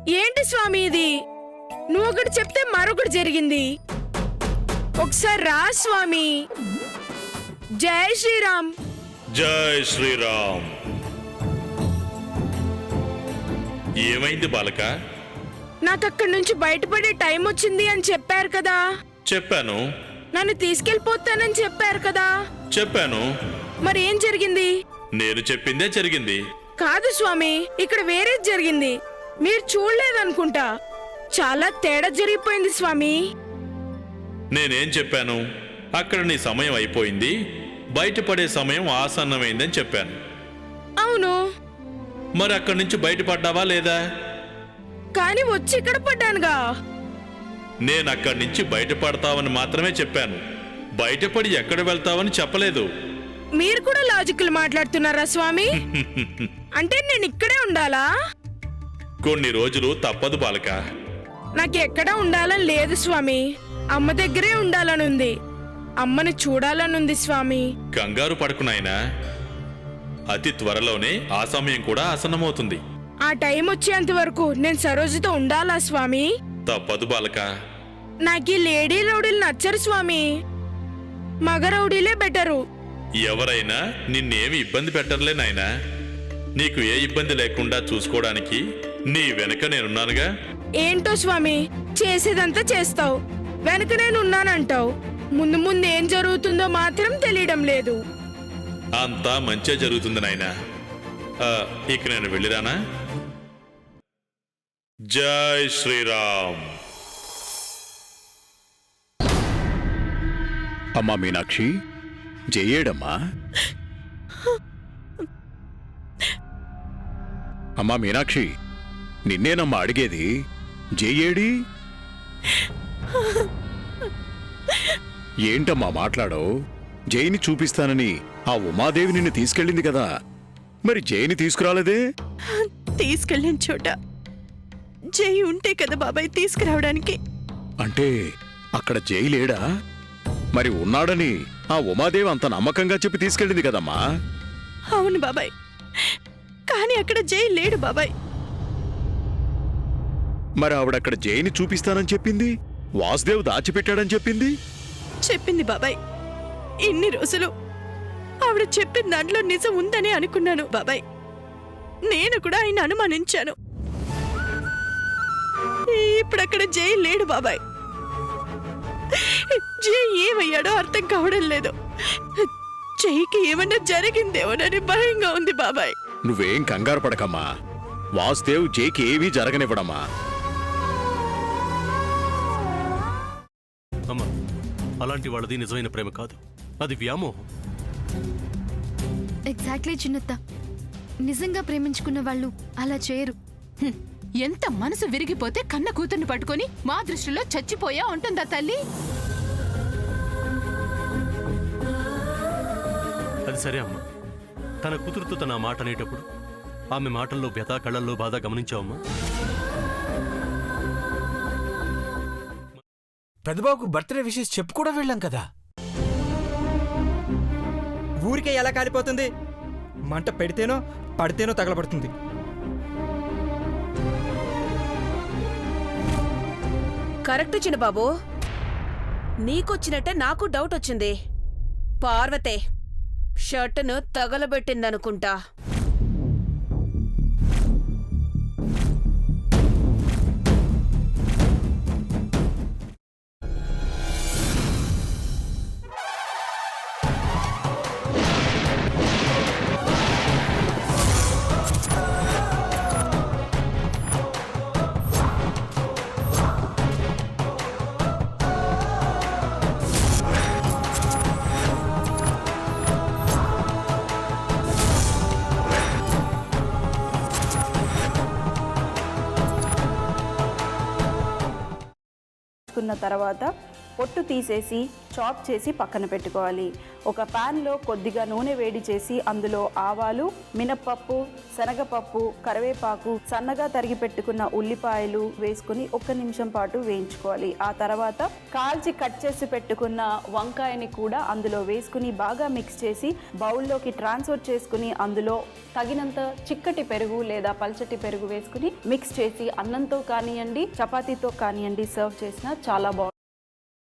ఏంటి స్వామి ఇది? నువ్వు ఒకటి చెప్తే మరొకటి జరిగింది. ఒకసారి రా స్వామి. జై శ్రీరామ్. జై శ్రీరామ్. ఏమైంది బాలక? నాకు అక్కడి నుంచి బయటపడే టైం వచ్చింది అని చెప్పారు కదా. చెప్పాను. నన్ను తీసుకెళ్ళిపోతానని చెప్పారు కదా. చెప్పాను. మరి ఏం జరిగింది? నేను చెప్పిందే జరిగింది. కాదు స్వామి, ఇక్కడ వేరేది జరిగింది. మీరు చూడలేదనుకుంటా. చాలా తేడా జరిగిపోయింది స్వామి. నేనేం చెప్పాను? అక్కడ నీ సమయం అయిపోయింది, బయటపడే సమయం ఆసన్నమైందని చెప్పాను. అవును. మరి అక్కడి నుంచి బయటపడ్డావా లేదా? కానీ వచ్చి ఇక్కడ పడ్డానుగా. నేను అక్కడి నుంచి బయటపడతావని మాత్రమే చెప్పాను, బయటపడి ఎక్కడ వెళ్తావని చెప్పలేదు. మీరు కూడా లాజిక్లు మాట్లాడుతున్నారా స్వామి? అంటే నేను ఇక్కడే ఉండాలా? కొన్ని రోజులు తప్పదు బాలక. నాకు ఎక్కడ ఉండాలని లేదు స్వామి. అమ్మ దగ్గరే ఉండాలనుంది. అమ్మని చూడాలనుంది స్వామి. కంగారు పడకు నాయనా, అతి త్వరలోనే ఆ సమయం కూడా ఆసన్నమవుతుంది. ఆ టైం వచ్చేంత వరకు నేను సరోజతో ఉండాలా స్వామి? తప్పదు బాలక. నాకు ఈ లేడీ రౌడీలు నచ్చరు స్వామి. మగ రౌడీలే బెటరు. ఎవరైనా నిన్నేమి ఇబ్బంది పెట్టర్లే నాయనా. నీకు ఏ ఇబ్బంది లేకుండా చూసుకోవడానికి నీ వెనక నేనున్నానుగా. ఏంటో స్వామి, చేసేదంతా చేస్తావు, వెనక నేను ఉన్నానంటావు. ముందు ముందు ఏం జరుగుతుందో మాత్రం తెలియడం లేదు. అంతా మంచిగా జరుగుతుంది నాయనా. ఇక నేను వెళ్ళిరానా? జై శ్రీరామ్. అమ్మా మీనాక్షి, జయ్యేడమ్మా. అమ్మా మీనాక్షి, నిన్నేనమ్మా అడిగేది. జయ్యేడి? ఏంటమ్మా మాట్లాడవు? జైని చూపిస్తానని ఆ ఉమాదేవి నిన్ను తీసుకెళ్ళింది కదా, మరి జైని తీసుకురాలేదే? తీసుకెళ్ళిన చోట జై ఉంటే కదా బాబాయ్ తీసుకురావడానికి. అంటే అక్కడ జై లేడా? మరి ఉన్నాడని ఆ ఉమాదేవి అంత నమ్మకంగా చెప్పి తీసుకెళ్ళింది కదమ్మా. అవును బాబాయ్, కానీ అక్కడ జై లేడు బాబాయ్. మరి ఆవిడక్కడ జైని చూపిస్తానని చెప్పింది, వాసుదేవ్ దాచిపెట్టాడని చెప్పింది. చెప్పింది బాబాయ్. ఇన్ని రోజులు ఆవిడ చెప్పిన దాంట్లో నిజం ఉందని అనుకున్నాను బాబాయ్. నేను కూడా ఆయన అనుమానించాను. ఇప్పుడు అక్కడ జై లేడు బాబాయ్. జై ఏమయ్యాడో అర్థం కావడం లేదు. జైకి ఏమన్నా జరిగిందేమోనని భయంగా ఉంది బాబాయ్. నువ్వేం కంగారు పడకమ్మా. వాసుదేవ్ జైకి ఏమీ జరగనివ్వడమ్మా. అమ్మా, అలాంటి వాళ్ళది నిజమైన ప్రేమ కాదు, అది వ్యామోహం. ఎగ్జాక్ట్లీ చిన్నత్త. నిజంగా ప్రేమించుకున్న వాళ్ళు అలా చేయరు. ఎంత మనసు విరిగిపోతే కన్న కూతుర్ని పట్టుకొని మా దృష్టిలో చచ్చిపోయా ఉంటుందా తల్లి? అది సరే అమ్మా, తన కూతురుతో తన మాట అనేటప్పుడు ఆమె మాటల్లో వ్యథ, కళ్ళల్లో బాధ గమనించావమ్మా? పెద్దబాబుకు బర్త్డే విషెస్ చెప్పు కూడా వెళ్ళాం కదా. ఊరికే ఎలా కాలిపోతుంది? మంట పెడితేనో పడితేనో తగలబడుతుంది. కరెక్ట్ చిన్నబాబు, నీకొచ్చినట్టే నాకు డౌట్ వచ్చింది. పార్వతే షర్టును తగలబెట్టిందనుకుంటా. తర్వాత పొట్టు తీసేసి చాప్ చేసి పక్కన పెట్టుకోవాలి. ఒక ప్యాన్లో కొద్దిగా నూనె వేడి చేసి అందులో ఆవాలు, మినప్పప్పు, శనగపప్పు, కరివేపాకు, సన్నగా తరిగి పెట్టుకున్న ఉల్లిపాయలు వేసుకుని 1 నిమిషం పాటు వేయించుకోవాలి. ఆ తర్వాత కాల్చి కట్ చేసి పెట్టుకున్న వంకాయని కూడా అందులో వేసుకుని బాగా మిక్స్ చేసి బౌల్లోకి ట్రాన్స్ఫర్ చేసుకుని అందులో తగినంత చిక్కటి పెరుగు లేదా పల్చటి పెరుగు వేసుకుని మిక్స్ చేసి అన్నంతో కానివ్వండి, చపాతీతో కానివ్వండి సర్వ్ చేసినా చాలా బాగుంటుంది.